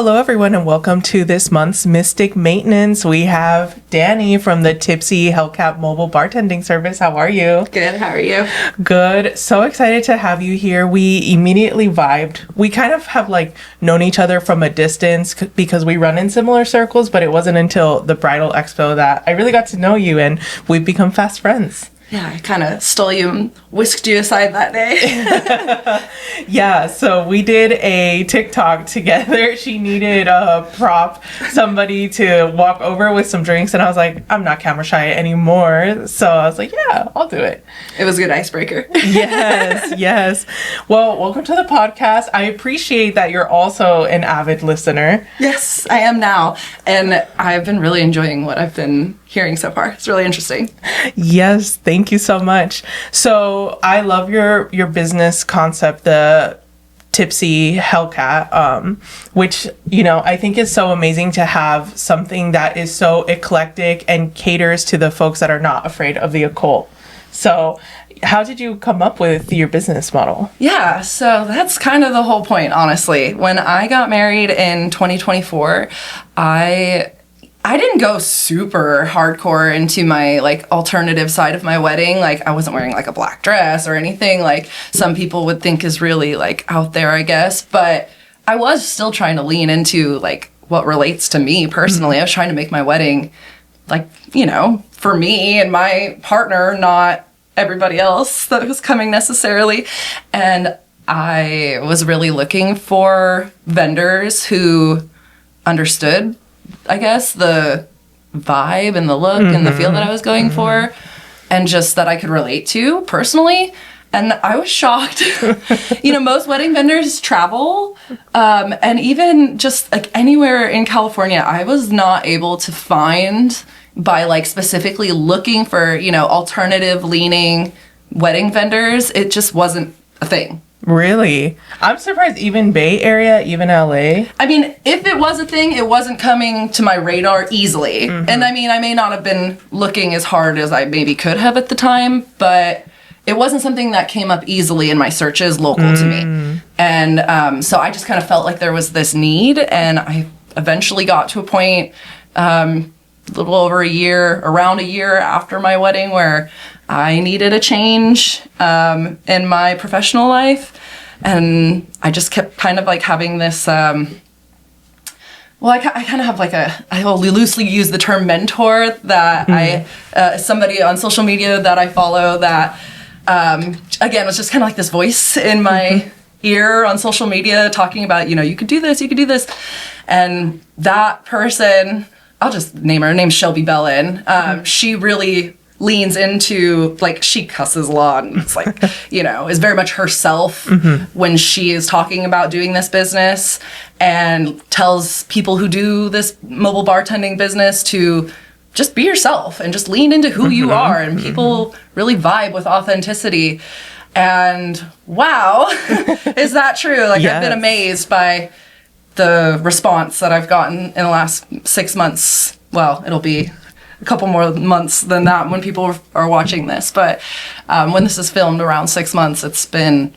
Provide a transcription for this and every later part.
Hello, everyone, and welcome to this month's Mystic Maintenance. We have Danie from the Tipsy Hellcat mobile bartending service. How are you? Good. How are you? Good. So excited to have you here. We immediately vibed. We kind of have known each other from a distance because we run in similar circles, but it wasn't until the Bridal Expo that I really got to know you, and we've become fast friends. Yeah, I kind of stole you and whisked you aside that day. Yeah, so we did a TikTok together. She needed a prop, somebody to walk over with some drinks, and I was like, I'm not camera shy anymore. So I was like, yeah, I'll do it. It was a good icebreaker. Yes. Well, welcome to the podcast. I appreciate that you're also an avid listener. Yes, I am now. And I've been really enjoying what I've been hearing so far. It's really interesting. Yes, thank you so much. So I love your business concept, the Tipsy Hellcat, which, I think is so amazing to have something that is so eclectic and caters to the folks that are not afraid of the occult. So how did you come up with your business model? Yeah, so that's kind of the whole point, honestly. When I got married in 2024, I didn't go super hardcore into my alternative side of my wedding. I wasn't wearing a black dress or anything like some people would think is really out there, I guess. But I was still trying to lean into what relates to me personally. I was trying to make my wedding for me and my partner, not everybody else that was coming necessarily. And I was really looking for vendors who understood, I guess, the vibe and the look and the feel that I was going for, and just that I could relate to personally. And I was shocked. Most wedding vendors travel, and even just anywhere in California, I was not able to find, by specifically looking for, alternative leaning wedding vendors, it just wasn't a thing. Really? I'm surprised even Bay Area, even LA. I mean, if it was a thing, it wasn't coming to my radar easily. And I mean, I may not have been looking as hard as I maybe could have at the time, but it wasn't something that came up easily in my searches local to me. And so I just kind of felt like there was this need, and I eventually got to a point a little over around a year after my wedding, where I needed a change in my professional life. And I just kept kind of having this, I kind of have I will loosely use the term mentor that somebody on social media that I follow that, again, was just kind of this voice in my ear on social media talking about, you could do this, you could do this. And that person, I'll just name her name's Shelby Bellin. She really leans into, she cusses a lot, and it's is very much herself when she is talking about doing this business, and tells people who do this mobile bartending business to just be yourself and just lean into who you are, and people really vibe with authenticity. And wow, is that true? Yes. I've been amazed by the response that I've gotten in the last 6 months. Well, it'll be a couple more months than that when people are watching this. But when this is filmed, around 6 months, it's been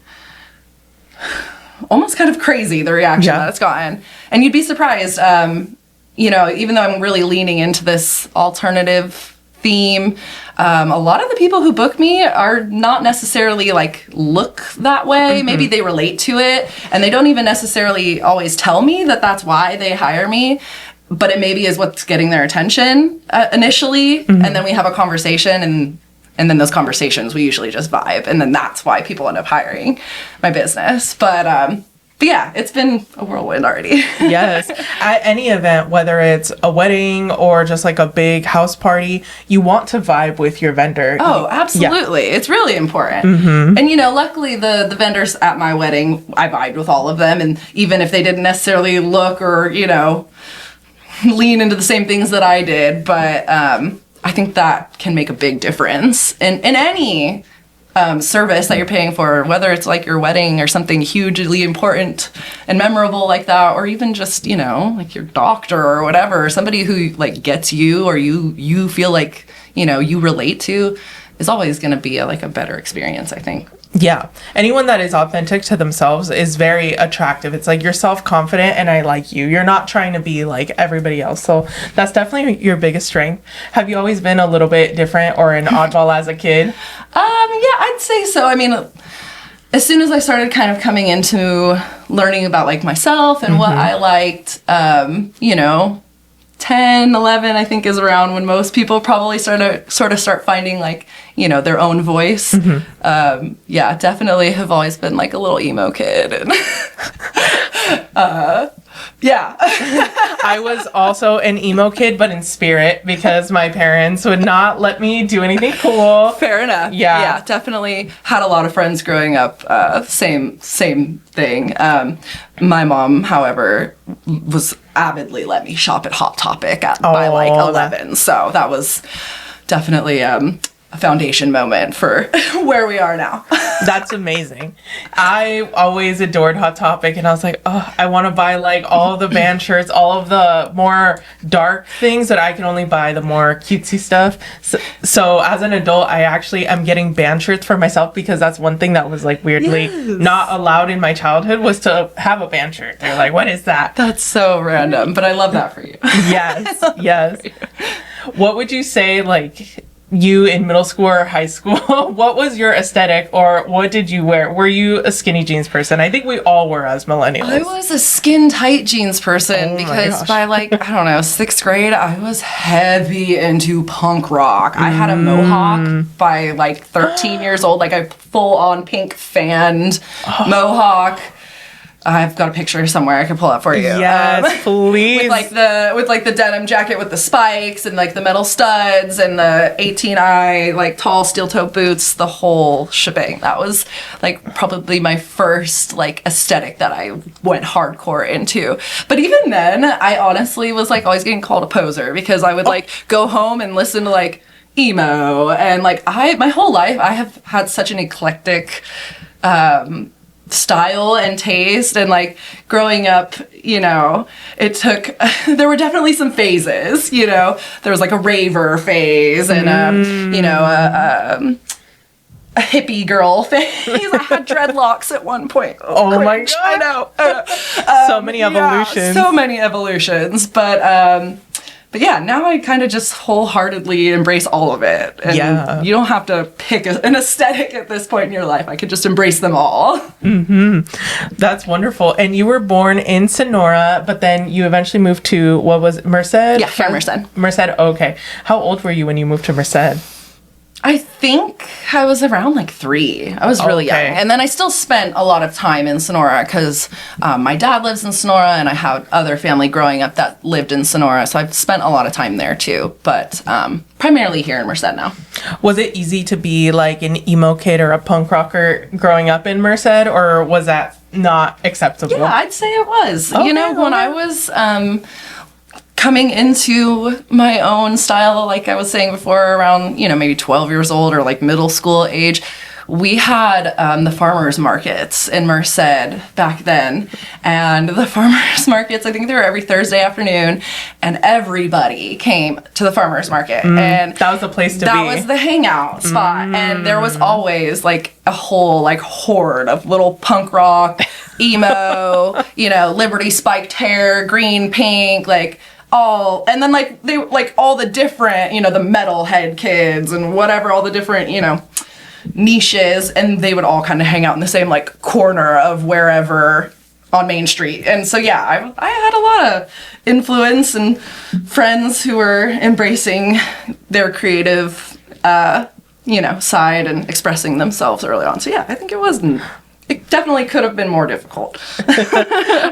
almost kind of crazy, the reaction that it's gotten. And you'd be surprised, even though I'm really leaning into this alternative theme, a lot of the people who book me are not necessarily look that way. Maybe they relate to it, and they don't even necessarily always tell me that that's why they hire me. But it maybe is what's getting their attention initially, and then we have a conversation, and then those conversations, we usually just vibe, and then that's why people end up hiring my business. But yeah, it's been a whirlwind already. Yes. At any event, whether it's a wedding or just a big house party, you want to vibe with your vendor. Oh, absolutely. Yeah. It's really important. And, luckily the vendors at my wedding, I vibed with all of them. And even if they didn't necessarily look or, lean into the same things that I did, but I think that can make a big difference in any service that you're paying for, whether it's your wedding or something hugely important and memorable like that, or even just your doctor or whatever, somebody who gets you, or you feel you relate to, is always going to be a better experience, I think. Yeah. Anyone that is authentic to themselves is very attractive. It's like you're self-confident and I like you. You're not trying to be like everybody else. So that's definitely your biggest strength. Have you always been a little bit different or an oddball as a kid? Yeah, I'd say so. I mean, as soon as I started kind of coming into learning about like myself and what I liked, 10, 11, I think is around when most people probably start finding like, their own voice. Yeah, definitely have always been like a little emo kid. And yeah. I was also an emo kid, but in spirit, because my parents would not let me do anything cool. Fair enough. Yeah. Yeah, definitely had a lot of friends growing up. Same thing. My mom, however, was avidly let me shop at Hot Topic by like 11. So that was definitely a foundation moment for where we are now. That's amazing. I always adored Hot Topic, and I was like, oh, I want to buy like all the band shirts, all of the more dark things that I can only buy the more cutesy stuff. So as an adult, I actually am getting band shirts for myself because that's one thing that was like weirdly not allowed in my childhood was to have a band shirt. They're like, what is that? That's so random, but I love that for you. Yes. What would you say, like, you in middle school or high school, what was your aesthetic or what did you wear? Were you a skinny jeans person? I think we all were as millennials. I was a skin tight jeans person because by like, I don't know, 6th grade, I was heavy into punk rock. I had a mohawk by like 13 years old, like a full on pink fanned mohawk. I've got a picture somewhere I can pull up for you. Yes, please. With the denim jacket with the spikes and like the metal studs and the 18i like tall steel toe boots, the whole shebang. That was like probably my first like aesthetic that I went hardcore into. But even then, I honestly was like always getting called a poser because I would like go home and listen to like emo and like my whole life I have had such an eclectic style and taste, and like growing up, it took there were definitely some phases. There was like a raver phase and a hippie girl phase. I had dreadlocks at one point. Oh my god, I know. So many evolutions. Yeah, so many evolutions, but yeah, now I kind of just wholeheartedly embrace all of it. And you don't have to pick an aesthetic at this point in your life. I could just embrace them all. That's wonderful. And you were born in Sonora, but then you eventually moved to, what was it, Merced? Yeah, here, Merced. Merced, okay. How old were you when you moved to Merced? I think I was around like 3. I was really young. And then I still spent a lot of time in Sonora because my dad lives in Sonora and I had other family growing up that lived in Sonora. So I've spent a lot of time there too, but primarily here in Merced now. Was it easy to be like an emo kid or a punk rocker growing up in Merced, or was that not acceptable? Yeah, I'd say it was. When I was coming into my own style, like I was saying before, around, maybe 12 years old or like middle school age, we had the farmers markets in Merced back then. And the farmers markets, I think they were every Thursday afternoon, and everybody came to the farmers market. And that was the place to be. That was the hangout spot. And there was always like a whole like horde of little punk rock, emo, Liberty spiked hair, green, pink, like and then like they like all the different, the metalhead kids and whatever, all the different, niches, and they would all kind of hang out in the same like corner of wherever on Main Street. And so yeah, I had a lot of influence and friends who were embracing their creative side and expressing themselves early on. So yeah, I think it definitely could have been more difficult.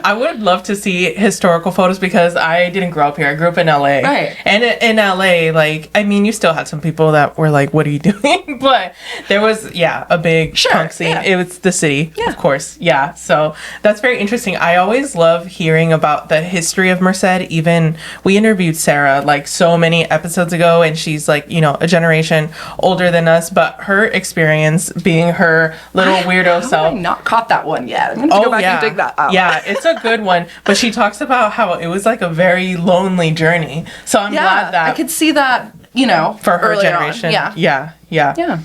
I would love to see historical photos because I didn't grow up here. I grew up in LA. Right. And in LA, like, I mean, you still had some people that were like, what are you doing? But there was, a big punk scene. Yeah. It was the city, of course. Yeah. So that's very interesting. I always love hearing about the history of Merced. Even we interviewed Sarah like so many episodes ago, and she's like, a generation older than us, but her experience being her little weirdo self. Not caught that one yet. I'm gonna have to go back and dig that out. Yeah, it's a good one. But she talks about how it was like a very lonely journey. So I'm glad that I could see that for her earlier generation. on. Yeah.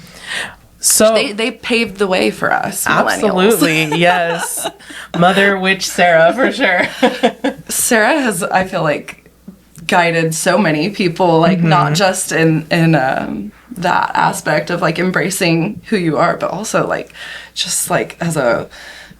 So they paved the way for us, millennials. absolutely, yes. Mother Witch Sarah, for sure. Sarah has, I feel like, guided so many people, like not just in that aspect of like embracing who you are, but also like just like as a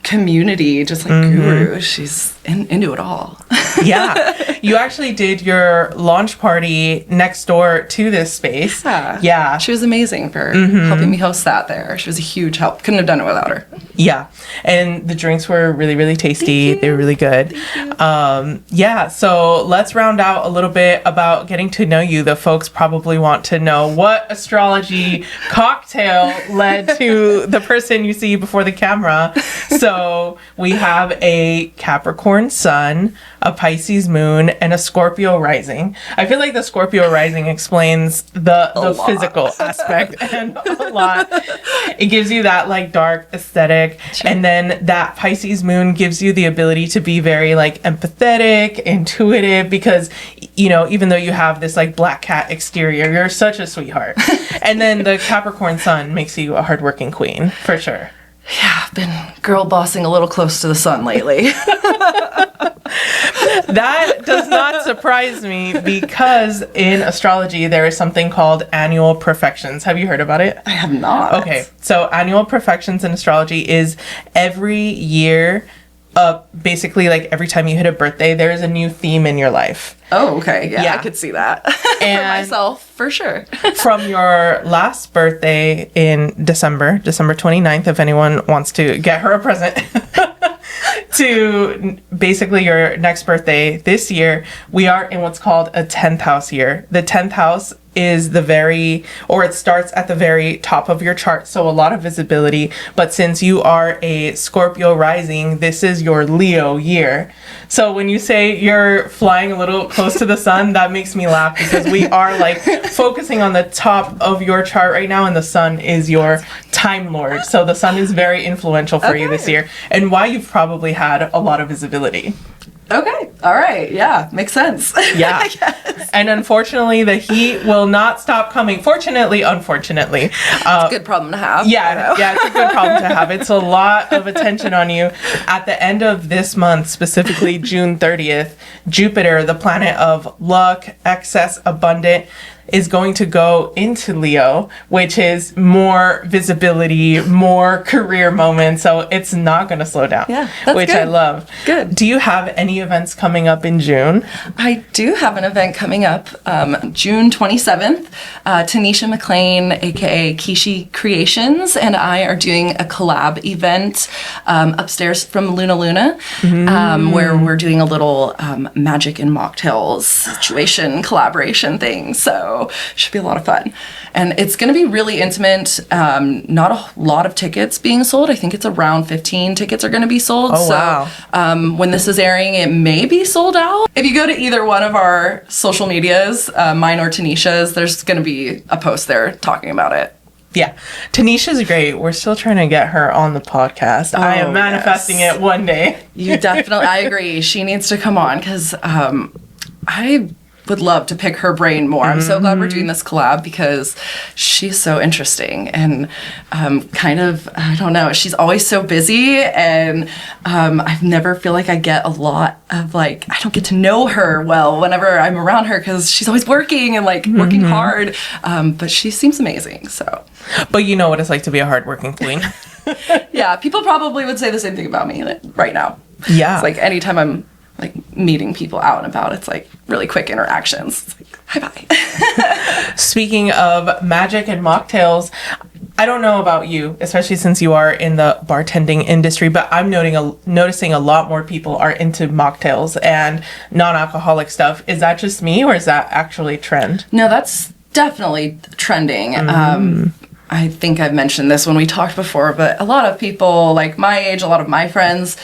community, just like guru. She's into it all. Yeah. You actually did your launch party next door to this space. Yeah. She was amazing for helping me host that there. She was a huge help. Couldn't have done it without her. Yeah. And the drinks were really, really tasty. They were really good. Yeah. So let's round out a little bit about getting to know you. The folks probably want to know what astrology cocktail led to the person you see before the camera. So we have a Capricorn sun, a Pisces moon, and a Scorpio rising. I feel like the Scorpio rising explains the physical aspect and a lot. It gives you that like dark aesthetic. Sure. And then that Pisces moon gives you the ability to be very like empathetic, intuitive, because, you know, even though you have this like black cat exterior, you're such a sweetheart. And then the Capricorn sun makes you a hardworking queen, for sure. Yeah, I've been girl bossing a little close to the sun lately. That does not surprise me, because in astrology there is something called annual perfections. Have you heard about it? I have not. Okay, so annual perfections in astrology is every year, basically like every time you hit a birthday, there is a new theme in your life. Oh, okay. Yeah, I could see that. And for myself, for sure. From your last birthday in December 29th, if anyone wants to get her a present, to basically your next birthday this year, we are in what's called a 10th house year. The 10th house is it starts at the very top of your chart, so a lot of visibility. But since you are a Scorpio rising, this is your Leo year. So when you say you're flying a little close to the sun, that makes me laugh, because we are like focusing on the top of your chart right now, and the sun is your time lord. So the sun is very influential for you this year, and why you've probably had a lot of visibility. Okay. All right. Yeah. Makes sense. Yeah. And unfortunately, the heat will not stop coming. Fortunately, unfortunately. It's a good problem to have. Yeah. Yeah, it's a good problem to have. It's a lot of attention on you. At the end of this month, specifically June 30th, Jupiter, the planet of luck, excess, abundant, is going to go into Leo, which is more visibility, more career moments. So it's not going to slow down, which good. I love. Good. Do you have any events coming up in June? I do have an event coming up June 27th. Tanisha McLean, aka Kishi Creations, and I are doing a collab event upstairs from Luna Luna, where we're doing a little Magic and Mocktails situation collaboration thing. So should be a lot of fun, and it's going to be really intimate. Not a lot of tickets being sold. I think it's around 15 tickets are going to be sold. Wow. When this is airing, it may be sold out. If you go to either one of our social medias, mine or Tanisha's, there's going to be a post there talking about it. Yeah. Tanisha's great. We're still trying to get her on the podcast. I am manifesting it one day. You definitely, I agree. She needs to come on, because I would love to pick her brain more. I'm so glad we're doing this collab, because she's so interesting and kind of, I don't know, she's always so busy, and I never feel like I get a lot of like, I don't get to know her well whenever I'm around her, because she's always working and like working hard, but she seems amazing. So, but you know what it's like to be a hardworking queen. Yeah, people probably would say the same thing about me right now. Yeah. It's like anytime I'm like meeting people out and about, it's like really quick interactions. It's like, hi, bye. Speaking of Magic and Mocktails, I don't know about you, especially since you are in the bartending industry, but I'm noticing a lot more people are into mocktails and non-alcoholic stuff. Is that just me, or is that actually a trend? No, that's definitely trending. I think I've mentioned this when we talked before, but a lot of people like my age, a lot of my friends,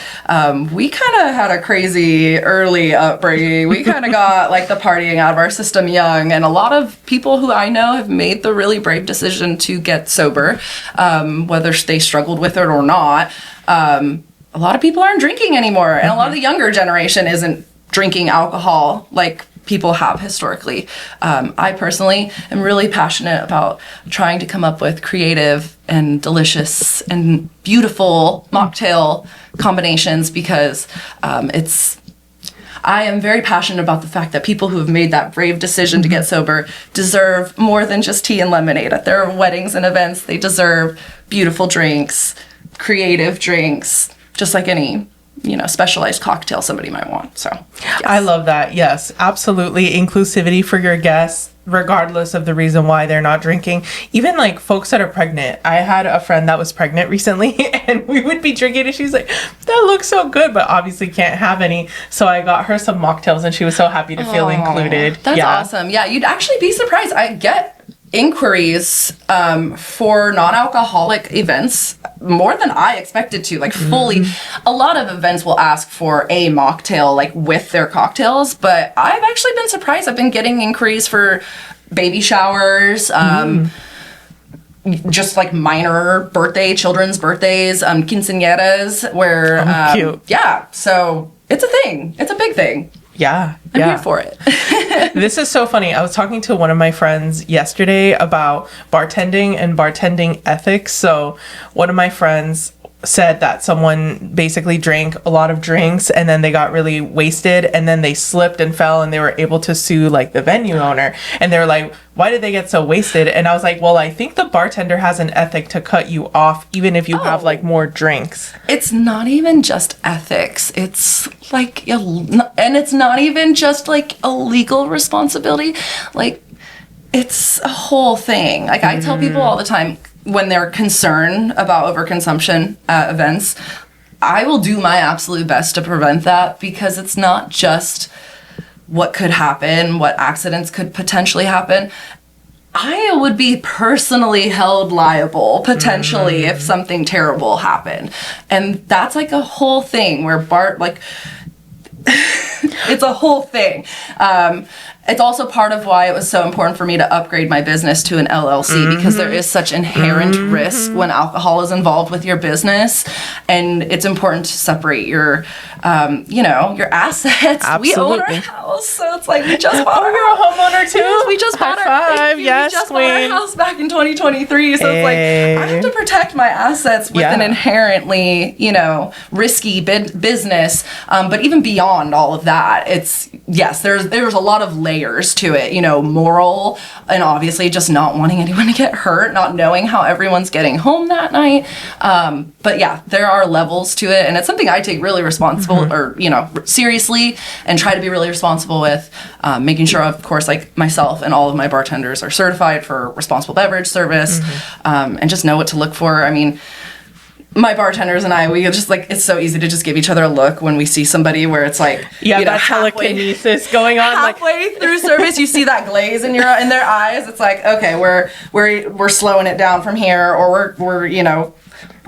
we kind of had a crazy early upbringing. We kind of got like the partying out of our system young, and a lot of people who I know have made the really brave decision to get sober, whether they struggled with it or not. A lot of people aren't drinking anymore, and a lot of the younger generation isn't drinking alcohol like people have historically. I personally am really passionate about trying to come up with creative and delicious and beautiful mocktail combinations because I am very passionate about the fact that people who have made that brave decision to get sober deserve more than just tea and lemonade. At their weddings and events, they deserve beautiful drinks, creative drinks, just like any specialized cocktail somebody might want. So yes. I love that. Yes, absolutely. Inclusivity for your guests, regardless of the reason why they're not drinking. Even like folks that are pregnant. I had a friend that was pregnant recently and we would be drinking and she's like, that looks so good, but obviously can't have any. So I got her some mocktails and she was so happy to feel included. That's awesome. Yeah, you'd actually be surprised. I get inquiries for non-alcoholic events more than I expected to, like fully. A lot of events will ask for a mocktail like with their cocktails, but I've actually been surprised. I've been getting inquiries for baby showers, just like minor children's birthdays, quinceañeras, where cute. Yeah, so it's a thing. It's a big thing. Yeah. I'm here for it. This is so funny. I was talking to one of my friends yesterday about bartending and bartending ethics. So one of my friends said that someone basically drank a lot of drinks and then they got really wasted and then they slipped and fell and they were able to sue like the venue owner. And they're like, why did they get so wasted? And I was like, well, I think the bartender has an ethic to cut you off even if you have like more drinks. It's not even just ethics. It's like, and it's not even just like a legal responsibility. Like, it's a whole thing. Like I tell people all the time, when they're concerned about overconsumption at events, I will do my absolute best to prevent that because it's not just what could happen, what accidents could potentially happen. I would be personally held liable potentially if something terrible happened. And that's like a whole thing where it's a whole thing. It's also part of why it was so important for me to upgrade my business to an LLC because there is such inherent risk when alcohol is involved with your business, and it's important to separate your assets. Absolutely. We own our house, so it's like we just bought our You're a homeowner too? Yes, we just bought bought our house back in 2023, so it's like I have to protect my assets with an inherently, risky business. But even beyond all of that, there's a lot of layers to it, moral, and obviously just not wanting anyone to get hurt, not knowing how everyone's getting home that night. But yeah, there are levels to it, and it's something I take really responsible or, seriously, and try to be really responsible with, making sure, of course, like myself and all of my bartenders are certified for responsible beverage service, and just know what to look for. I mean, my bartenders and I, we just like, it's so easy to just give each other a look when we see somebody where it's like, that telekinesis going on. Halfway through service, you see that glaze in their eyes. It's like, okay, we're slowing it down from here, or we're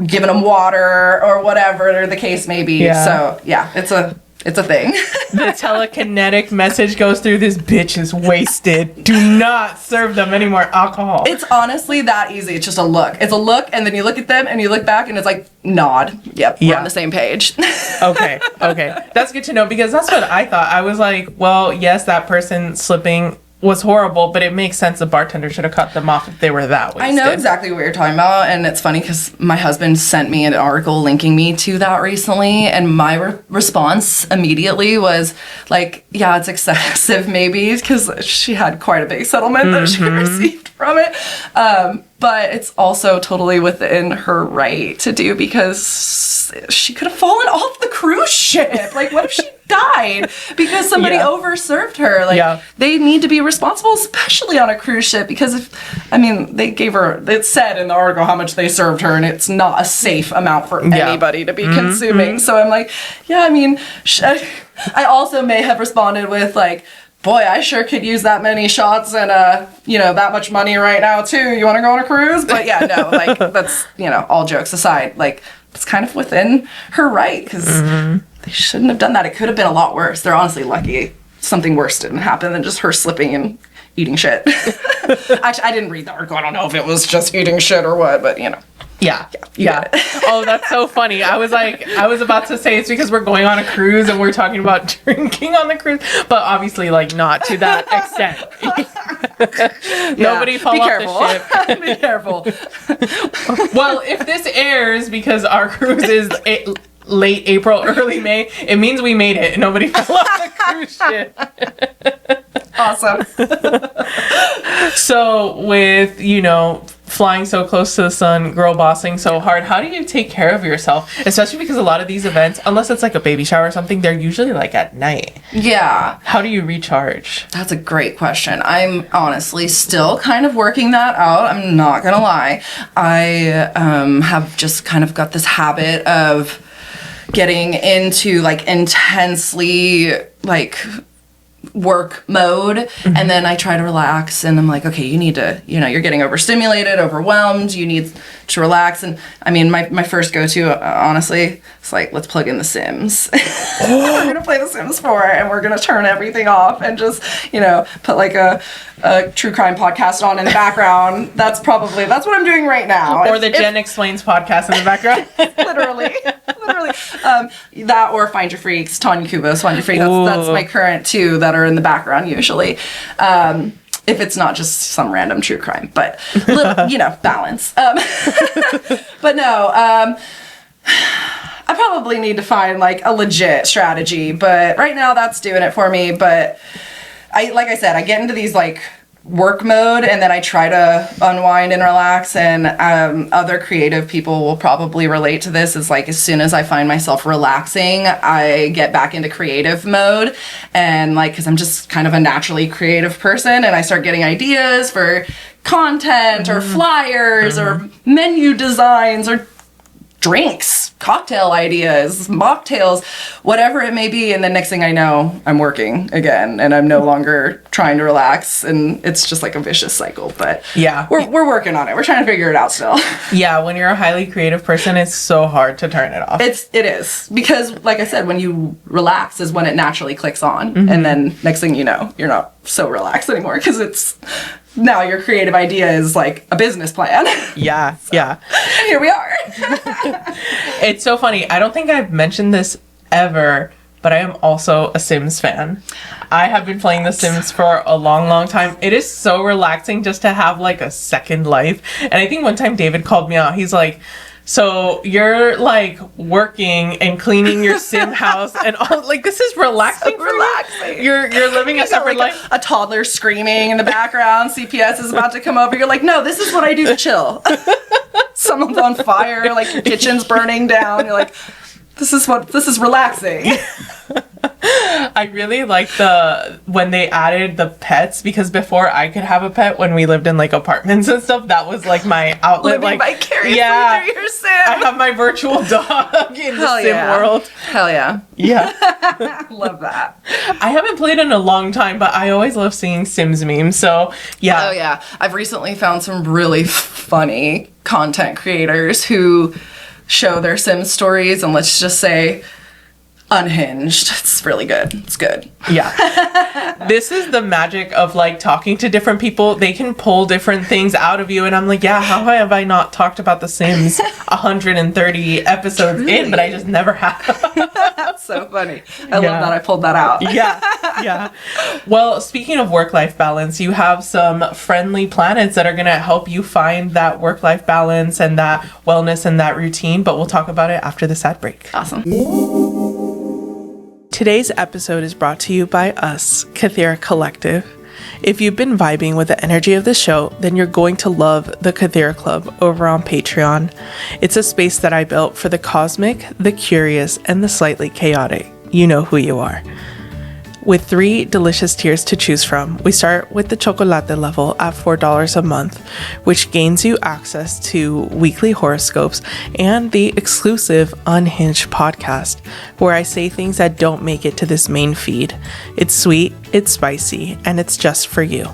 giving them water or whatever the case may be. Yeah. So yeah, it's a thing. The telekinetic message goes through, this bitch is wasted. Do not serve them any more alcohol. It's honestly that easy. It's just a look. It's a look, and then you look at them and you look back and it's like, nod. Yep, we're on the same page. Okay. That's good to know because that's what I thought. I was like, well, yes, that person slipping was horrible, but it makes sense the bartender should have cut them off if they were that wasted. I know exactly what you're talking about, and it's funny because my husband sent me an article linking me to that recently, and my response immediately was like, yeah, it's excessive maybe, because she had quite a big settlement that she received from it. But it's also totally within her right to do because she could have fallen off the cruise ship. Like, what if she died because somebody overserved her? Like, they need to be responsible, especially on a cruise ship, because they gave her, it said in the article how much they served her, and it's not a safe amount for anybody to be consuming. So I'm like, I also may have responded with like, boy, I sure could use that many shots and, that much money right now, too. You want to go on a cruise? But yeah, no, like, that's, all jokes aside, like, it's kind of within her right, because they shouldn't have done that. It could have been a lot worse. They're honestly lucky something worse didn't happen than just her slipping and eating shit. Actually, I didn't read the article. I don't know if it was just eating shit or what, but, Yeah. You Yeah. get it. Oh, that's so funny. I was about to say it's because we're going on a cruise and we're talking about drinking on the cruise, but obviously like not to that extent. Nobody fall off the ship. Be careful. Well, if this airs because our cruise is late April, early May, it means we made it and nobody fell off the cruise ship. Awesome. So with, flying so close to the sun, girl bossing so hard, how do you take care of yourself? Especially because a lot of these events, unless it's like a baby shower or something, they're usually like at night. Yeah. How do you recharge? That's a great question. I'm honestly still kind of working that out. I'm not gonna lie. I have just kind of got this habit of getting into like intensely like work mode, and then I try to relax, and I'm like, okay, you need to, you're getting overstimulated, overwhelmed, you need to relax. And I mean, my first go-to, honestly, it's like, let's plug in The Sims. We're gonna play The Sims 4 and we're gonna turn everything off and just, put like a true crime podcast on in the background. That's what I'm doing right now. Or the Jen Explains podcast in the background. literally. That or Find Your Freaks, Tanya Kubo's Find Your Freak. That's my current two that are in the background usually. If it's not just some random true crime, but balance. But no, I probably need to find like a legit strategy, but right now that's doing it for me. But like I said, I get into these like work mode and then I try to unwind and relax, and other creative people will probably relate to this. Is like, as soon as I find myself relaxing, I get back into creative mode, and like, because I'm just kind of a naturally creative person, and I start getting ideas for content or flyers or menu designs or drinks, cocktail ideas, mocktails, whatever it may be. And the next thing I know, I'm working again and I'm no longer trying to relax. And it's just like a vicious cycle. But yeah, we're working on it. We're trying to figure it out still. Yeah, when you're a highly creative person, it's so hard to turn it off. It is. Because like I said, when you relax is when it naturally clicks on. And then next thing you know, you're not so relaxed anymore because it's now your creative idea is like a business plan. Yeah, so, yeah. And here we are. It's so funny. I don't think I've mentioned this ever, but I am also a Sims fan. I have been playing The Sims for a long, long time. It is so relaxing just to have like a second life. And I think one time David called me out. He's like, so you're like working and cleaning your sim house and all, like, this is relaxing. So relaxing. You're living a separate like life. A toddler screaming in the background. CPS is about to come over. You're like, no, this is what I do to chill. Someone's on fire, like your kitchen's burning down. You're like, this is relaxing. I really like when they added the pets, because before I could have a pet when we lived in like apartments and stuff, that was like my outlet. Living like vicariously through your sim. I have my virtual dog in the sim world. Hell yeah. Yeah. Love that. I haven't played in a long time, but I always love seeing Sims memes. So yeah. Oh yeah. I've recently found some really funny content creators who show their Sims stories, and let's just say unhinged. It's really good. It's good. Yeah. This is the magic of like talking to different people. They can pull different things out of you, and I'm like, yeah, how have I not talked about The Sims 130 episodes in, but I just never have. That's so funny. I love that I pulled that out. Yeah. Well, speaking of work-life balance, you have some friendly planets that are going to help you find that work-life balance and that wellness and that routine, but we'll talk about it after this ad break. Awesome. Today's episode is brought to you by us, Kythera Collective. If you've been vibing with the energy of the show, then you're going to love the Kythera Club over on Patreon. It's a space that I built for the cosmic, the curious, and the slightly chaotic. You know who you are. With 3 delicious tiers to choose from, we start with the chocolate level at $4 a month, which gains you access to weekly horoscopes and the exclusive Unhinged podcast, where I say things that don't make it to this main feed. It's sweet, it's spicy, and it's just for you.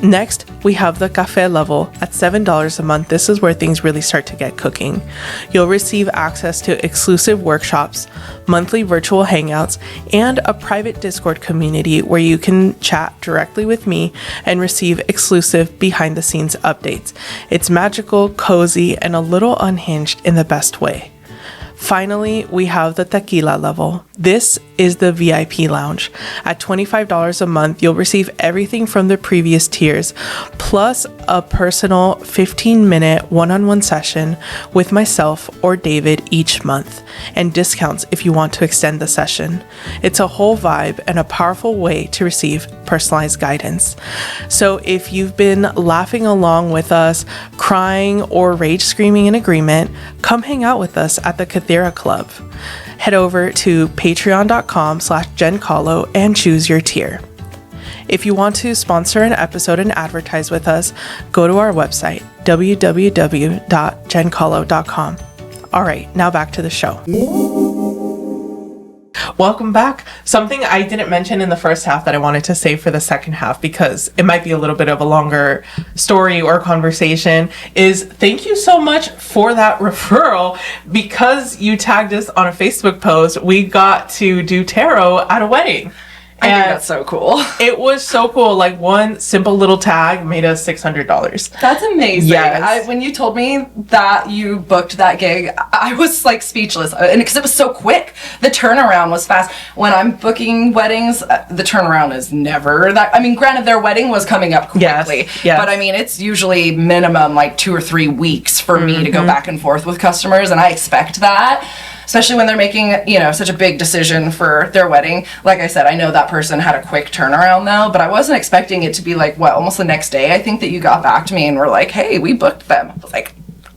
Next, we have the cafe level at $7 a month. This is where things really start to get cooking. You'll receive access to exclusive workshops, monthly virtual hangouts, and a private Discord community where you can chat directly with me and receive exclusive behind the scenes updates. It's magical, cozy, and a little unhinged in the best way. Finally, we have the tequila level. This is the VIP lounge. At $25 a month, you'll receive everything from the previous tiers, plus a personal 15-minute one-on-one session with myself or David each month, and discounts if you want to extend the session. It's a whole vibe and a powerful way to receive personalized guidance. So if you've been laughing along with us, crying or rage screaming in agreement, come hang out with us at the Kythera Club. Head over to patreon.com/JenCalo and choose your tier. If you want to sponsor an episode and advertise with us, go to our website, www.jencalo.com. All right, now back to the show. Welcome back. Something I didn't mention in the first half that I wanted to say for the second half, because it might be a little bit of a longer story or conversation, is thank you so much for that referral. Because you tagged us on a Facebook post, we got to do tarot at a wedding. I think that's so cool. It was so cool. Like, one simple little tag made us $600. That's amazing. Yes. When you told me that you booked that gig, I was like speechless, and because it was so quick. The turnaround was fast. When I'm booking weddings, the turnaround is never that. I mean, granted, their wedding was coming up quickly, yes. but I mean, it's usually minimum like 2 or 3 weeks for me to go back and forth with customers, and I expect that. Especially when they're making, such a big decision for their wedding. Like I said, I know that person had a quick turnaround though, but I wasn't expecting it to be like, almost the next day. I think that you got back to me and were like, hey, we booked them. I was like,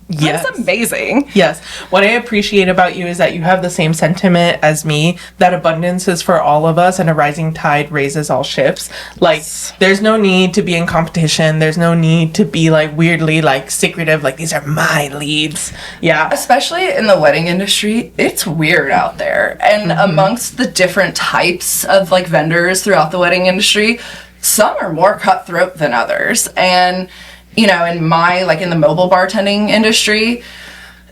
yes. That's amazing. Yes. What I appreciate about you is that you have the same sentiment as me, that abundance is for all of us and a rising tide raises all ships. Like, there's no need to be in competition. There's no need to be like weirdly like secretive, like these are my leads. Yeah. Especially in the wedding industry, it's weird out there. And amongst the different types of like vendors throughout the wedding industry, some are more cutthroat than others. And in in the mobile bartending industry,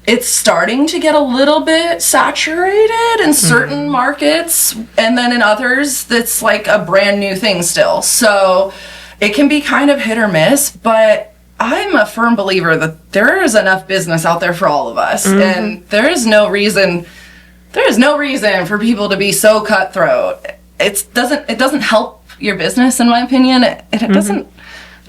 it's starting to get a little bit saturated in certain markets, and then in others, that's like a brand new thing still. So it can be kind of hit or miss, but I'm a firm believer that there is enough business out there for all of us, and there is no reason for people to be so cutthroat. It doesn't help your business, in my opinion. It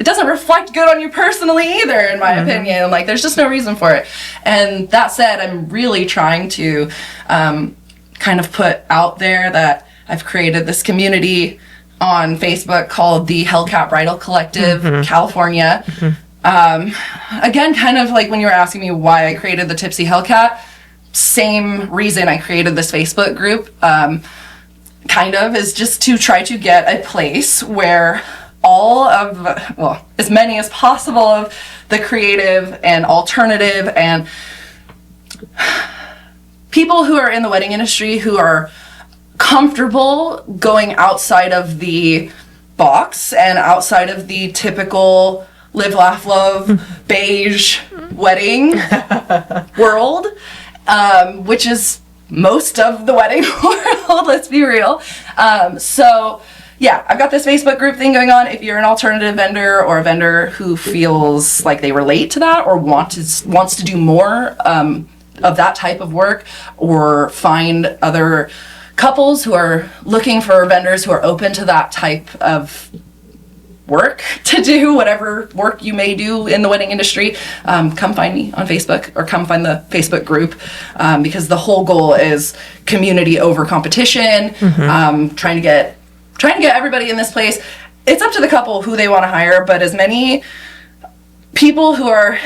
doesn't reflect good on you personally either, in my opinion. Like, there's just no reason for it. And that said, I'm really trying to kind of put out there that I've created this community on Facebook called the Hellcat Bridal Collective California. Again, kind of like when you were asking me why I created the Tipsy Hellcat, same reason I created this Facebook group, is just to try to get a place where as many as possible of the creative and alternative and people who are in the wedding industry who are comfortable going outside of the box and outside of the typical live, laugh, love, beige wedding world, which is most of the wedding world, let's be real. Yeah, I've got this Facebook group thing going on. If you're an alternative vendor or a vendor who feels like they relate to that or wants to do more of that type of work, or find other couples who are looking for vendors who are open to that type of work to do, whatever work you may do in the wedding industry, come find me on Facebook or come find the Facebook group, because the whole goal is community over competition, trying to get everybody in this place. It's up to the couple who they want to hire, but as many people who are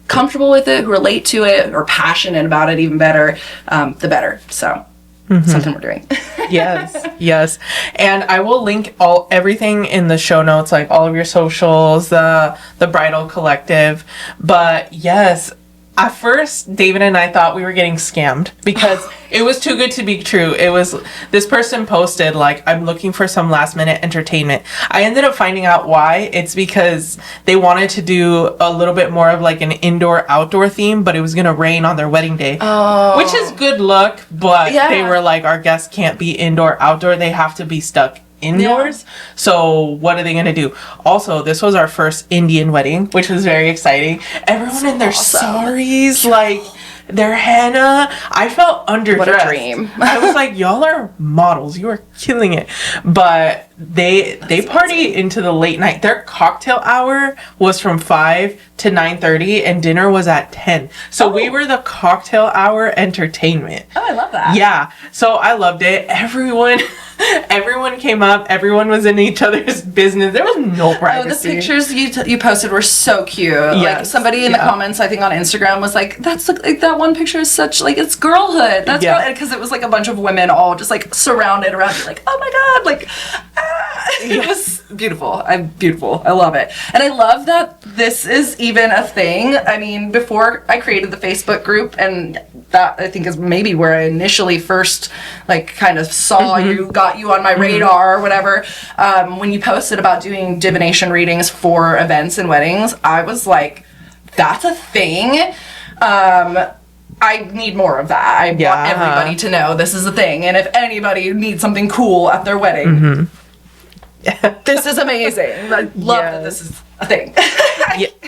comfortable with it, who relate to it, or passionate about it, even better, the better. So something we're doing. Yes. And I will link everything in the show notes, like all of your socials, the Bridal Collective. But yes, At first, David and I thought we were getting scammed because it was too good to be true. It was, this person posted, like, I'm looking for some last minute entertainment. I ended up finding out why. It's because they wanted to do a little bit more of like an indoor outdoor theme, but it was going to rain on their wedding day. Oh. Which is good luck, but they were like, our guests can't be indoor outdoor. They have to be stuck indoors. So what are they gonna do? Also, this was our first Indian wedding, which was very exciting. Everyone in their saris, like their henna. I felt underdressed. What a dream. I was like, y'all are models, you are killing it. But they party into the late night. Their cocktail hour was from 5 to 9:30 and dinner was at 10. So we were the cocktail hour entertainment. Oh, I love that. Yeah. So I loved it. Everyone came up. Everyone was in each other's business. There was no privacy. Oh, the pictures you posted were so cute. Yes. Like somebody in the comments, I think on Instagram, was like, "That's like that one picture is such like it's girlhood." That's because it was like a bunch of women all just like surrounded around you, like, "Oh my god!" Like, it was beautiful. I'm beautiful. I love it, and I love that this is even a thing. I mean, before I created the Facebook group, and that I think is maybe where I initially first like kind of saw got you on my radar or whatever. When you posted about doing divination readings for events and weddings, I was like, that's a thing. I need more of that. I want everybody to know this is a thing. And if anybody needs something cool at their wedding, this is amazing. I love that this is a thing.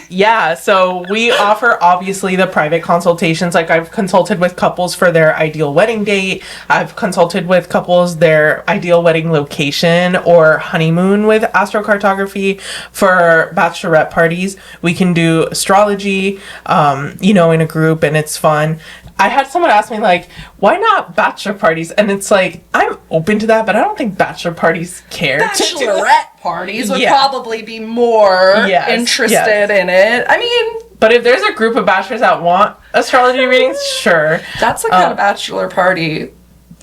Yeah, so we offer obviously the private consultations. Like I've consulted with couples for their ideal wedding date. I've consulted with couples their ideal wedding location or honeymoon with astrocartography. For bachelorette parties, we can do astrology, in a group, and it's fun. I had someone ask me, like, why not bachelor parties? And it's like, I'm open to that, but I don't think bachelor parties care. Bachelorette parties would probably be more interested in it. I mean... But if there's a group of bachelors that want astrology readings, sure. That's the kind of bachelor party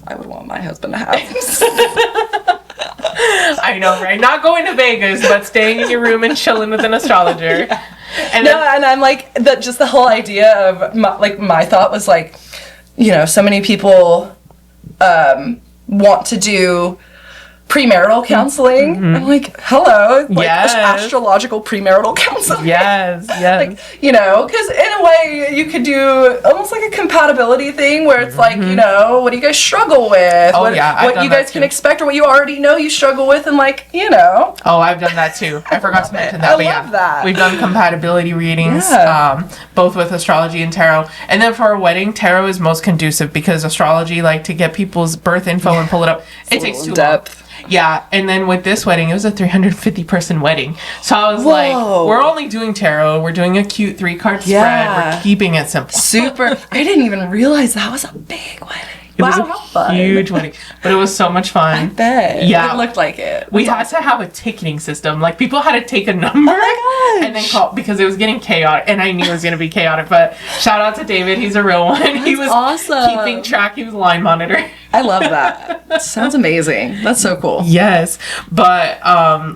I would want my husband to have. I know, right? Not going to Vegas, but staying in your room and chilling with an astrologer. And I'm like, just the whole idea of, my thought was like, so many people want to do premarital counseling. I'm like, hello, like astrological premarital counseling. Yes. Like, because in a way you could do almost like a compatibility thing where it's like, what do you guys struggle with? What you guys can expect or what you already know you struggle with, and like, Oh, I've done that too. I forgot to mention that. I love that. We've done compatibility readings, both with astrology and tarot. And then for a wedding, tarot is most conducive because astrology, like to get people's birth info and pull it up, it takes too long. Yeah, and then with this wedding, it was a 350 person wedding. So I was like, we're only doing tarot. We're doing a cute 3-card spread. We're keeping it simple. Super. I didn't even realize that was a big wedding. It was a huge wedding, but it was so much fun. I bet. Yeah. It looked like it. We had to have a ticketing system. Like, people had to take a number and then call because it was getting chaotic, and I knew it was going to be chaotic, but shout out to David. He's a real one. He was awesome. Keeping track. He was line monitor. I love that. Sounds amazing. That's so cool. Yes. But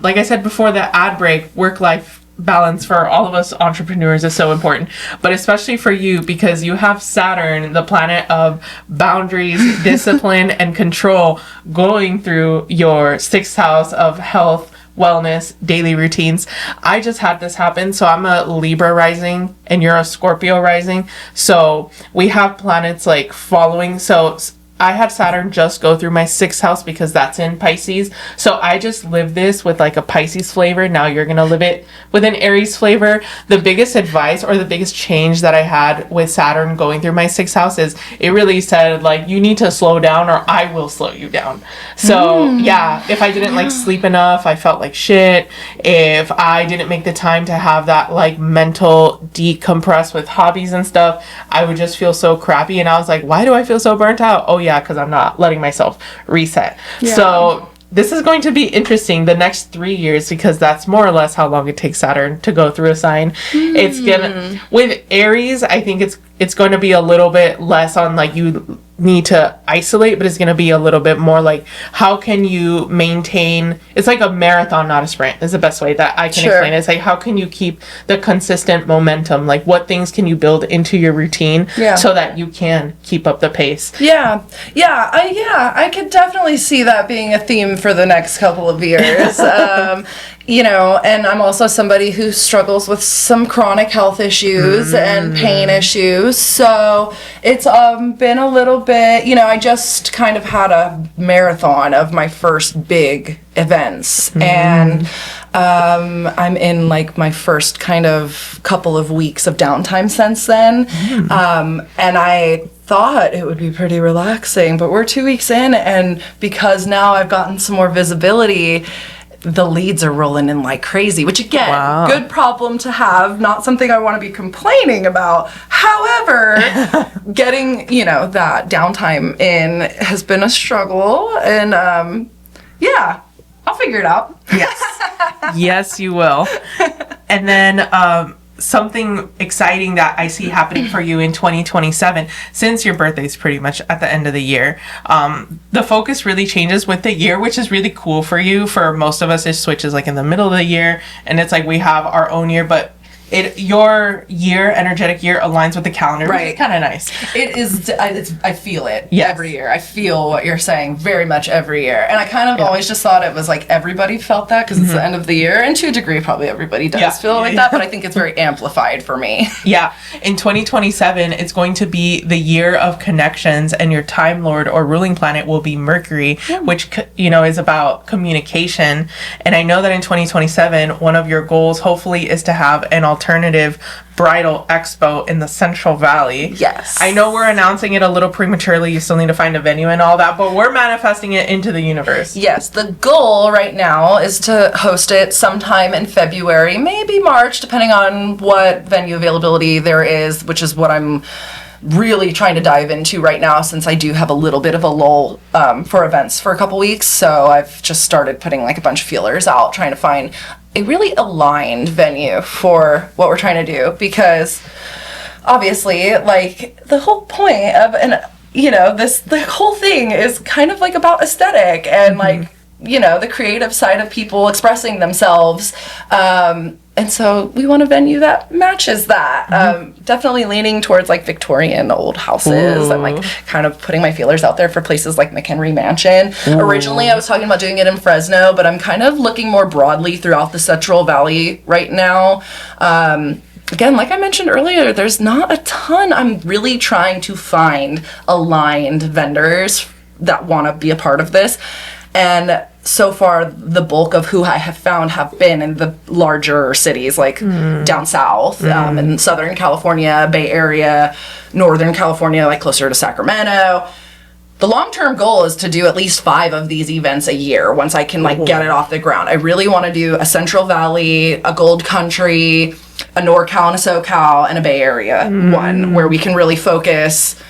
like I said before the ad break, work-life balance for all of us entrepreneurs is so important, but especially for you because you have Saturn, the planet of boundaries, discipline, and control, going through your 6th house of health, wellness, daily routines. I just had this happen. So I'm a Libra rising and you're a Scorpio rising. So we have planets like following. So I had Saturn just go through my 6th house because that's in Pisces. So I just live this with like a Pisces flavor. Now you're going to live it with an Aries flavor. The biggest advice or the biggest change that I had with Saturn going through my 6th house is it really said like, you need to slow down or I will slow you down. So if I didn't like sleep enough, I felt like shit. If I didn't make the time to have that like mental decompress with hobbies and stuff, I would just feel so crappy. And I was like, why do I feel so burnt out? Oh yeah, because I'm not letting myself reset. So this is going to be interesting the next 3 years because that's more or less how long it takes Saturn to go through a sign. It's gonna, with Aries, I think it's going to be a little bit less on like you need to isolate, but it's going to be a little bit more like, how can you maintain, it's like a marathon, not a sprint, is the best way that I can explain it. It's like, how can you keep the consistent momentum? Like, what things can you build into your routine so that you can keep up the pace? I could definitely see that being a theme for the next couple of years. You know, and I'm also somebody who struggles with some chronic health issues and pain issues. So it's been a little bit, you know, I just kind of had a marathon of my first big events. And I'm in like my first kind of couple of weeks of downtime since then. And I thought it would be pretty relaxing, but we're 2 weeks in, and because now I've gotten some more visibility, the leads are rolling in like crazy, which again, good problem to have, not something I want to be complaining about. However, getting, you know, that downtime in has been a struggle, and I'll figure it out. Yes, you will. And then something exciting that I see happening for you in 2027, since your birthday is pretty much at the end of the year, the focus really changes with the year, which is really cool for you. For most of us, it switches like in the middle of the year, and it's like we have our own year, but your year, energetic year, aligns with the calendar, which is kind of nice. It is. I feel it every year. I feel what you're saying very much every year, and I kind of always just thought it was like everybody felt that because it's the end of the year, and to a degree, probably everybody does feel like that. But I think it's very amplified for me. In 2027, it's going to be the year of connections, and your Time Lord or ruling planet will be Mercury, which, you know, is about communication. And I know that in 2027, one of your goals, hopefully, is to have an alternative bridal expo in the Central Valley. I know we're announcing it a little prematurely. You still need to find a venue and all that, but we're manifesting it into the universe. The goal right now is to host it sometime in February, maybe March, depending on what venue availability there is, which is what I'm really trying to dive into right now, since I do have a little bit of a lull for events for a couple weeks. So I've just started putting like a bunch of feelers out, trying to find a really aligned venue for what we're trying to do, because obviously, like, the whole point of the whole thing is kind of like about aesthetic and like, you know, the creative side of people expressing themselves. And so we want a venue that matches that. Definitely leaning towards like Victorian old houses. I'm like kind of putting my feelers out there for places like McHenry Mansion. Originally I was talking about doing it in Fresno, but I'm kind of looking more broadly throughout the Central Valley right now. Again, like I mentioned earlier, there's not a ton. I'm really trying to find aligned vendors that want to be a part of this. And so far, the bulk of who I have found have been in the larger cities, like down south, in Southern California, Bay Area, Northern California, like closer to Sacramento. The long-term goal is to do at least 5 of these events a year once I can like get it off the ground. I really want to do a Central Valley, a Gold Country, a NorCal and a SoCal, and a Bay Area one, where we can really focus.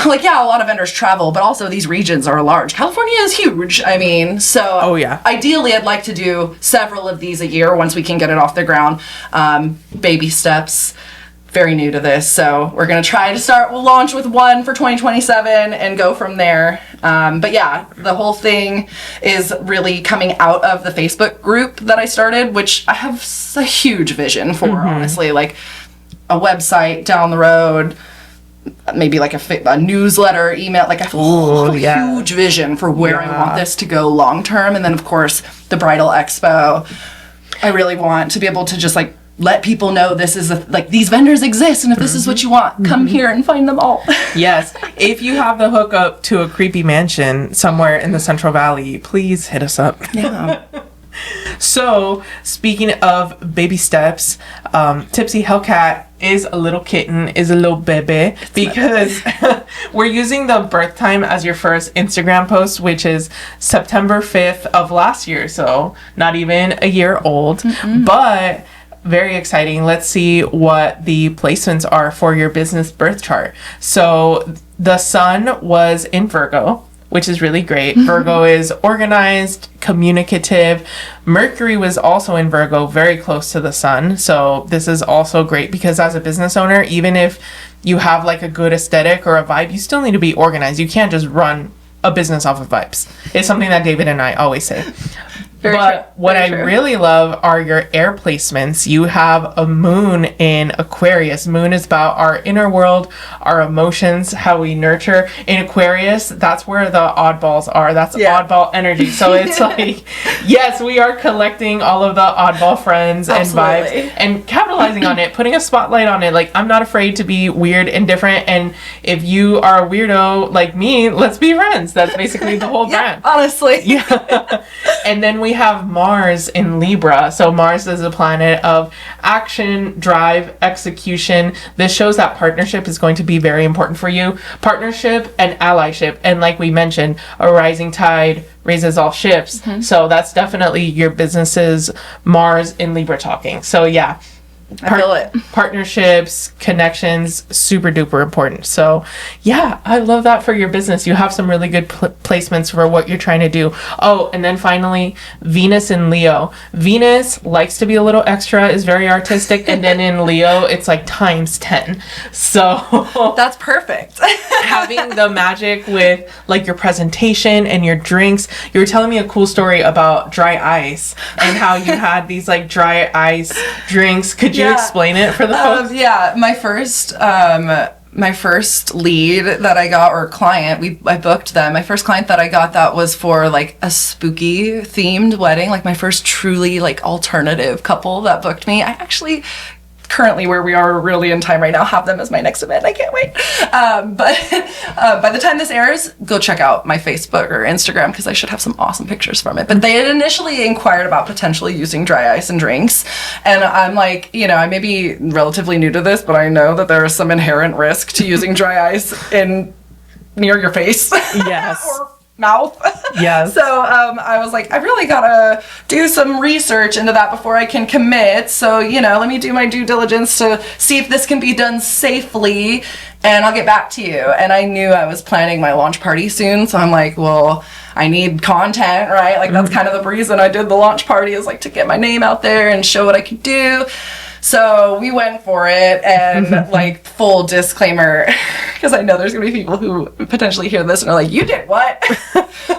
Like, a lot of vendors travel, but also these regions are large. California is huge. I mean, so ideally I'd like to do several of these a year once we can get it off the ground. Baby steps. Very new to this, so we're going to try to launch with one for 2027 and go from there. But yeah, the whole thing is really coming out of the Facebook group that I started, which I have a huge vision for, honestly. Like, a website down the road, maybe like a newsletter, email, like a huge vision for where I want this to go long term. And then of course the bridal expo, I really want to be able to just like let people know this is like these vendors exist, and if this is what you want, come here and find them all. Yes, if you have the hookup to a creepy mansion somewhere in the Central Valley, please hit us up. So, speaking of baby steps, Tipsy Hellcat is a little kitten, is a little bebe, because we're using the birth time as your first Instagram post, which is September 5th of last year, so not even a year old, but very exciting. Let's see what the placements are for your business birth chart. So, the sun was in Virgo, which is really great. Virgo is organized, communicative. Mercury was also in Virgo, very close to the sun. So this is also great because as a business owner, even if you have like a good aesthetic or a vibe, you still need to be organized. You can't just run a business off of vibes. It's something that David and I always say. What I really love are your air placements. You have a moon in Aquarius. Moon is about our inner world, our emotions, how we nurture. In Aquarius, that's where the oddballs are. That's oddball energy. So it's like, yes, we are collecting all of the oddball friends and vibes and capitalizing on it, putting a spotlight on it. Like, I'm not afraid to be weird and different. And if you are a weirdo like me, let's be friends. That's basically the whole brand. Honestly. Yeah. And then we have Mars in Libra. So Mars is a planet of action, drive, execution. This shows that partnership is going to be very important for you. Partnership and allyship. And like we mentioned, a rising tide raises all ships. So that's definitely your business's Mars in Libra talking. So yeah. I feel it. Partnerships, connections, super duper important. So yeah, I love that for your business. You have some really good placements for what you're trying to do. Oh, and then finally, Venus in Leo. Venus likes to be a little extra, is very artistic, and then in Leo, it's like times 10. So that's perfect. Having the magic with like your presentation and your drinks. You were telling me a cool story about dry ice and how you had these like dry ice drinks. Could you explain it for the folks? Yeah, my first lead that I got, or client, I booked them. My first client that I got, that was for like a spooky themed wedding, like my first truly like alternative couple that booked me. I actually currently, where we are really in time right now, have them as my next event. I can't wait. But by the time this airs, go check out my Facebook or Instagram, because I should have some awesome pictures from it. But they had initially inquired about potentially using dry ice and drinks. And I'm like, you know, I may be relatively new to this, but I know that there is some inherent risk to using dry ice near your face. Yes. Or mouth. Yes. So I was like, I really gotta do some research into that before I can commit. So, you know, let me do my due diligence to see if this can be done safely, and I'll get back to you. And I knew I was planning my launch party soon, so I'm like, well, I need content, right? Like, that's kind of the reason I did the launch party, is like to get my name out there and show what I could do. So we went for it, and like, full disclaimer, because I know there's gonna be people who potentially hear this and are like, you did what?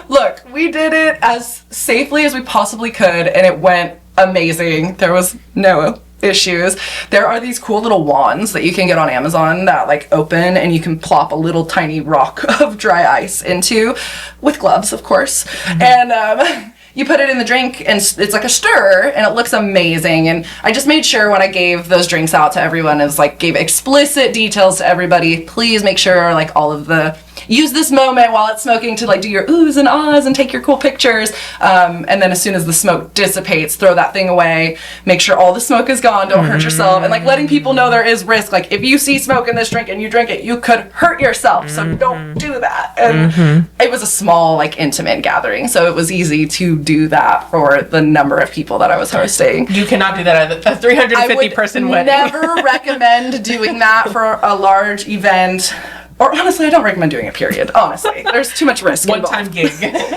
Look, we did it as safely as we possibly could, and it went amazing. There was no issues. There are these cool little wands that you can get on Amazon that like open, and you can plop a little tiny rock of dry ice into, with gloves, of course. And you put it in the drink, and it's like a stir, and it looks amazing. And I just made sure when I gave those drinks out to everyone, is like, gave explicit details to everybody. Please make sure like all of the, use this moment while it's smoking to like do your oohs and ahs and take your cool pictures. And then as soon as the smoke dissipates, throw that thing away. Make sure all the smoke is gone. Don't hurt yourself. And like letting people know there is risk. Like, if you see smoke in this drink and you drink it, you could hurt yourself. So don't do that. And it was a small, like, intimate gathering, so it was easy to do that for the number of people that I was hosting. You cannot do that at a 350 person wedding. I would never recommend doing that for a large event. Or honestly, I don't recommend doing it, period. Honestly, there's too much risk involved. One-time gig.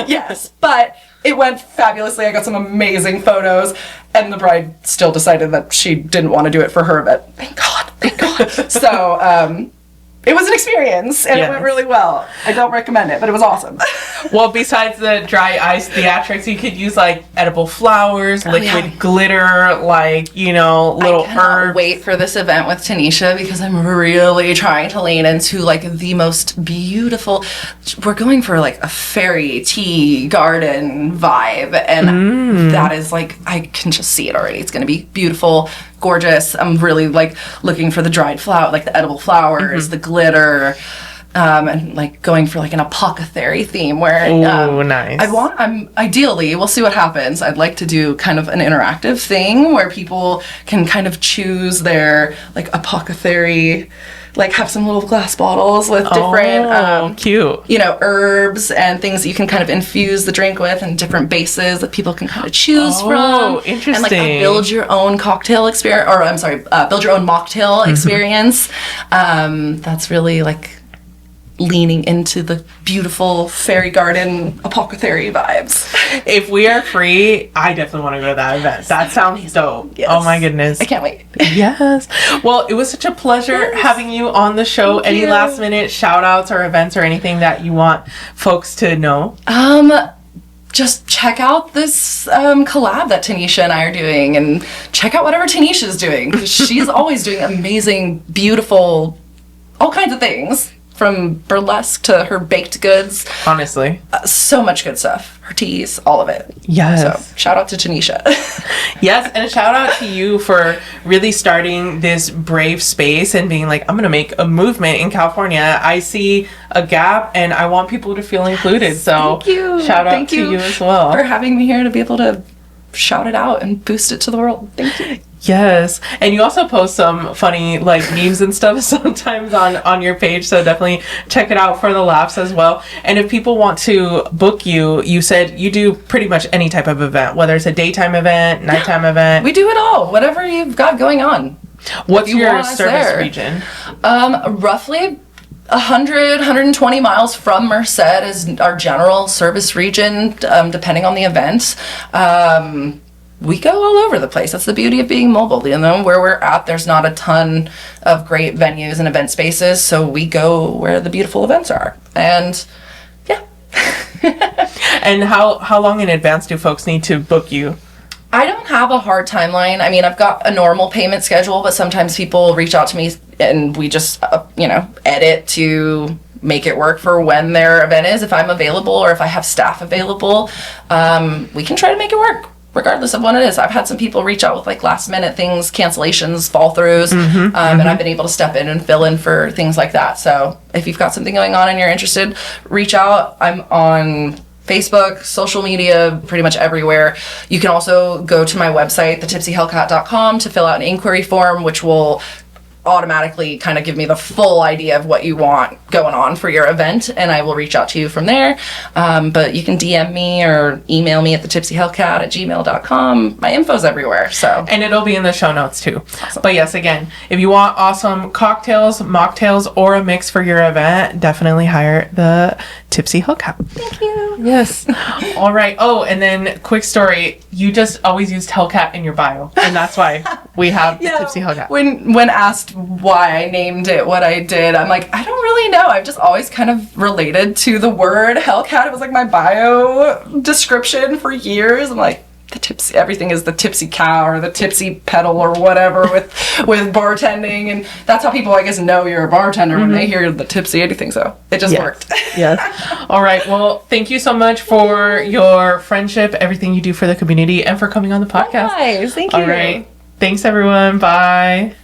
Yes, but it went fabulously. I got some amazing photos, and the bride still decided that she didn't want to do it for her, but thank God. So, it was an experience, and it went really well. I don't recommend it, but it was awesome. Well, besides the dry ice theatrics, you could use like edible flowers, liquid glitter, like, you know, little herbs. I cannot wait for this event with Tanisha, because I'm really trying to lean into like the most beautiful, we're going for like a fairy tea garden vibe, and that is like, I can just see it already. It's going to be beautiful, gorgeous. I'm really like looking for the dried flower, like the edible flowers, the glitter, and like going for like an apothecary theme where nice. I'm ideally, we'll see what happens, I'd like to do kind of an interactive thing where people can kind of choose their like apothecary, like have some little glass bottles with different cute, you know, herbs and things that you can kind of infuse the drink with, and different bases that people can kind of choose from. Interesting. And like build your own cocktail experience, or build your own mocktail experience. That's really like, leaning into the beautiful fairy garden apothecary vibes. If we are free, I definitely want to go to that event. That sounds dope. Yes. Oh my goodness. I can't wait. Yes. Well, it was such a pleasure having you on the show. Any last minute shout outs or events or anything that you want folks to know? Just check out this collab that Tanisha and I are doing, and check out whatever Tanisha's doing. She's always doing amazing, beautiful, all kinds of things, from burlesque to her baked goods. Honestly. So much good stuff. Her teas, all of it. Yes. So shout out to Tanisha. Yes, and a shout out to you for really starting this brave space and being like, I'm going to make a movement in California. I see a gap and I want people to feel included. So Thank you. Shout out Thank to you you as well. for having me here to be able to shout it out and boost it to the world. Thank you. Yes, and you also post some funny like memes and stuff sometimes on your page, so definitely check it out for the laughs as well. And if people want to book you, you said you do pretty much any type of event, whether it's a daytime event, nighttime event. We do it all, whatever you've got going on. What's your service region? Roughly 120 miles from Merced is our general service region, depending on the event. We go all over the place. That's the beauty of being mobile. You know, where we're at, there's not a ton of great venues and event spaces, so we go where the beautiful events are. And yeah. And how long in advance do folks need to book you? I don't have a hard timeline. I mean, I've got a normal payment schedule, but sometimes people reach out to me and we just, edit to make it work for when their event is. If I'm available or if I have staff available, we can try to make it work, regardless of when it is. I've had some people reach out with like last minute things, cancellations, fall throughs, and I've been able to step in and fill in for things like that. So if you've got something going on and you're interested, reach out. I'm on Facebook, social media, pretty much everywhere. You can also go to my website, thetipsyhellcat.com, to fill out an inquiry form, which will automatically kind of give me the full idea of what you want going on for your event, and I will reach out to you from there. But you can DM me or email me at thetipsyhellcat@gmail.com. My info's everywhere. So, and it'll be in the show notes too. Awesome. But yes, again, if you want awesome cocktails, mocktails, or a mix for your event, definitely hire the Tipsy Hellcat. thank you. Yes. All right. Oh, and then quick story. You just always used Hellcat in your bio, and that's why we have the Tipsy Hellcat. When asked why I named it what I did, I'm like, I don't really know. I've just always kind of related to the word Hellcat. It was like my bio description for years. I'm like, the tipsy, everything is the tipsy cow or the tipsy pedal or whatever with bartending, and that's how people, I guess, know you're a bartender when they hear the tipsy anything. So it just worked. Yes. All right. Well, thank you so much for your friendship, everything you do for the community, and for coming on the podcast. Nice. Thank you. All right. Thanks, everyone. Bye.